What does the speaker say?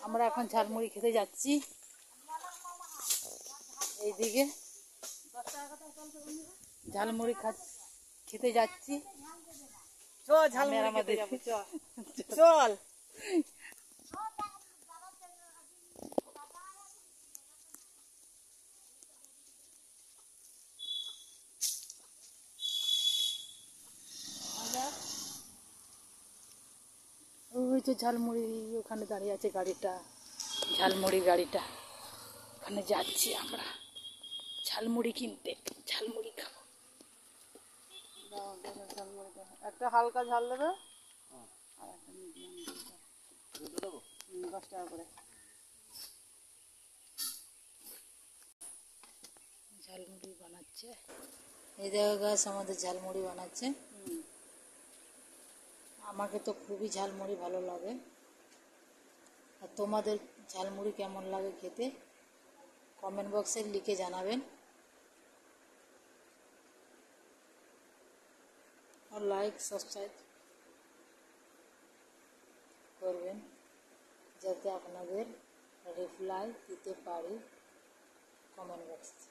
আমরা এখন ঝালমুড়ি খেতে যাচ্ছি। এইদিকে ঝালমুড়ি খেতে যাচ্ছি। চল ঝালমুড়ি খেতে যাবো, চল। ওই যে ঝালমুড়ি ওখানে দাঁড়িয়ে আছে গাড়িটা, ঝালমুড়ি গাড়িটা। ওখানে যাচ্ছি আমরা ঝালমুড়ি কিনতে, ঝালমুড়ি খাবো। একটা হালকা ঝাল দেবে আর একটা মিডিয়াম দেবো, 10 টাকা করে। ঝালমুড়ি বানাচ্ছে, এই দেখো গাছ আমাদের ঝালমুড়ি বানাচ্ছে। আমাকে তো খুবই ঝালমুড়ি ভালো লাগে। আর তোমাদের ঝালমুড়ি কেমন লাগে খেতে কমেন্ট বক্সে লিখে জানাবেন। আর লাইক সাবস্ক্রাইব করবেন যাতে আপনাদের রিপ্লাই দিতে পারি কমেন্ট বক্সে।